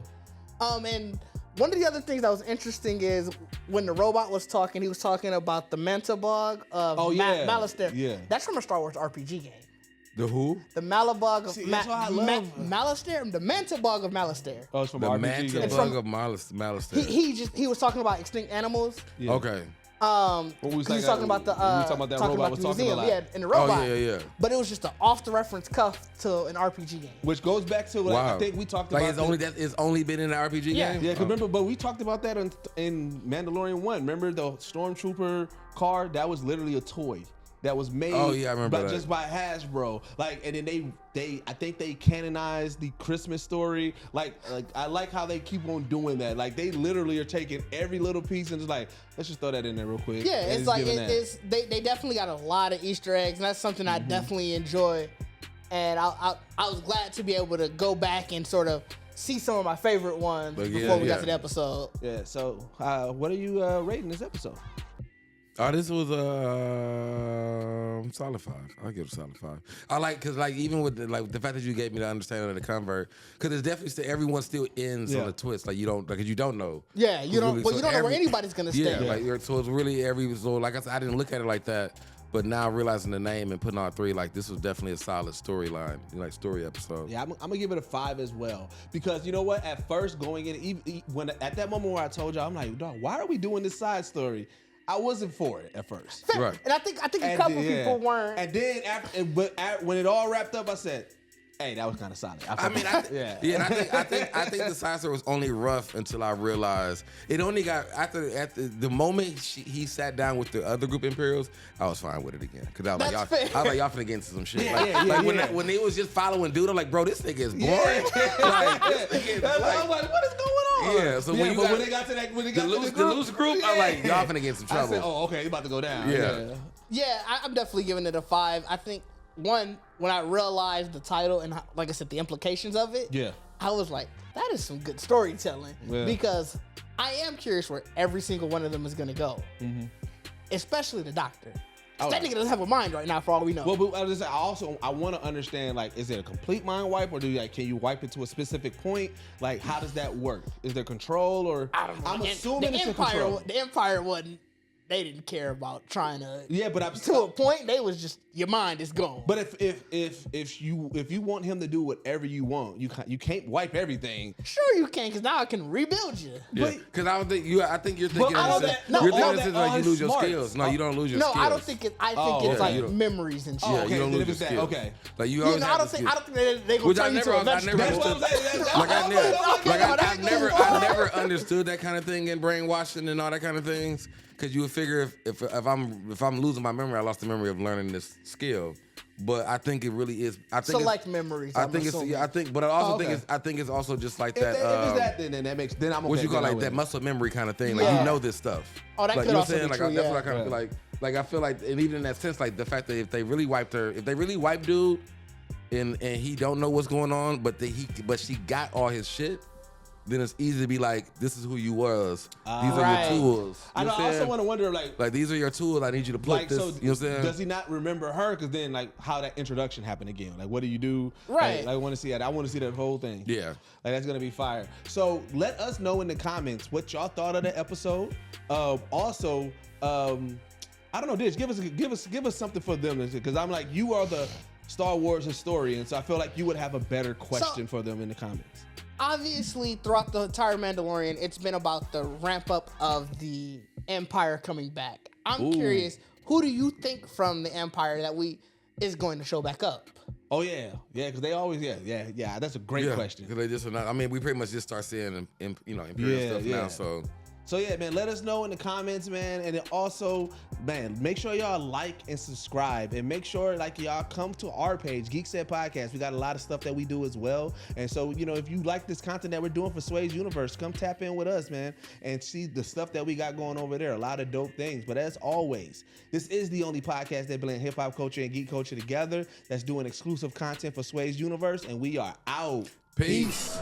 And one of the other things that was interesting is when the robot was talking, he was talking about the mental bog of Malister. Yeah. That's from a Star Wars RPG game. The who? The Malabog of that's why I love Malastair, the Mantabog of Malastair. Oh, it's from The RPG. Mantabug of Malastair. He was talking about extinct animals. Yeah. Okay. We was talking about the that robot was the talking museum, about. yeah, in the robot. Oh, yeah. But it was just an off the reference cuff to an RPG game. Which goes back to what I think we talked about. It's only been in the RPG game? Yeah, because remember, but we talked about that in Mandalorian 1. Remember the Stormtrooper car? That was literally a toy that was made I remember that. just by Hasbro. Like, and then I think they canonized the Christmas story. Like I like how they keep on doing that. Like they literally are taking every little piece and just like, let's just throw that in there real quick. Yeah, it's like they definitely got a lot of Easter eggs, and that's something I definitely enjoy. And I was glad to be able to go back and sort of see some of my favorite ones before we got to the episode. Yeah. So, what are you rating this episode? Oh, this was solid 5. I'll give it a solid 5. I like because even with the fact that you gave me the understanding of the convert, because it's definitely still everyone still ends on a twist. Like you don't know. Yeah, you don't. Really, you don't know where anybody's gonna stay. Yeah, so it's really like I said, I didn't look at it like that, but now realizing the name and putting all 3, like this was definitely a solid storyline, like story episode. Yeah, I'm gonna give it a 5 as well because you know what? At first, going in, when at that moment where I told y'all, I'm like, dog, why are we doing this side story? I wasn't for it at first. Right. And I think a couple people weren't. And then when it all wrapped up, I said, hey, that was kind of solid. I think the side story was only rough until I realized it only got after the moment he sat down with the other group Imperials, I was fine with it again because I was like, y'all finna get into some shit. When they was just following dude, I'm like, bro, this nigga is boring. I was like, what is going on? Yeah, so when they got to that, the loose group, I'm like, y'all finna get in some trouble. I said, oh, okay, it's about to go down. Yeah, I'm definitely giving it a 5. I think when I realized the title and like I said, the implications of it, I was like, that is some good storytelling because I am curious where every single one of them is gonna go, especially the Doctor. That nigga doesn't have a mind right now, for all we know. Well, but I want to understand, like, is it a complete mind wipe, or can you wipe it to a specific point? Like, how does that work? Is there control, or I don't know. I'm assuming it's a control. The Empire wasn't. They didn't care about trying to. Yeah, but to a point, they was just your mind is gone. But if you want him to do whatever you want, you can't wipe everything. Sure you can, because now I can rebuild you. Yeah, because I think you're thinking you lose your skills. No, you don't lose your skills. No, I don't think it. I think it's like memories and shit. Yeah, you don't lose your skills. Okay, like you always. I don't think they're gonna turn you to a vegetable. I never understood that kind of thing in brainwashing and all that kind of things. Because you would figure if I'm losing my memory, I lost the memory of learning this skill. But I think it really is. I think select memories. I think it's. Yeah, I think. But I also think it's also just like that. If it's that, then that makes. Then I'm okay. What you call like that muscle memory kind of thing. Like you know this stuff. Oh, that like, could you know also be like, true. That's what I kind of feel like. Like I feel like, and even in that sense, like the fact that if they really wipe dude, and he don't know what's going on, but she got all his shit. Then it's easy to be like, this is who you was. These are your tools. I also want to wonder, like these are your tools. I need you to put this. So you know what I'm saying? Does he not remember her? Because then, like, how that introduction happened again? Like, what do you do? Right. Like, I want to see that. I want to see that whole thing. Yeah. Like, that's gonna be fire. So let us know in the comments what y'all thought of the episode. Also, I don't know, Didge, give us something for them, because I'm like, you are the Star Wars historian, so I feel like you would have a better question for them in the comments. Obviously, throughout the entire Mandalorian, it's been about the ramp up of the Empire coming back. I'm curious, who do you think from the Empire that is going to show back up? Oh yeah, because they always That's a great question. Because they just are not. I mean, we pretty much just start seeing Imperial stuff now. So yeah, man, let us know in the comments, man. And then also, man, make sure y'all like and subscribe, and make sure like y'all come to our page, Geekset Podcast. We got a lot of stuff that we do as well. And so, if you like this content that we're doing for Sway's Universe, come tap in with us, man, and see the stuff that we got going over there. A lot of dope things. But as always, this is the only podcast that blend hip hop culture and geek culture together, that's doing exclusive content for Sway's Universe, and we are out. Peace.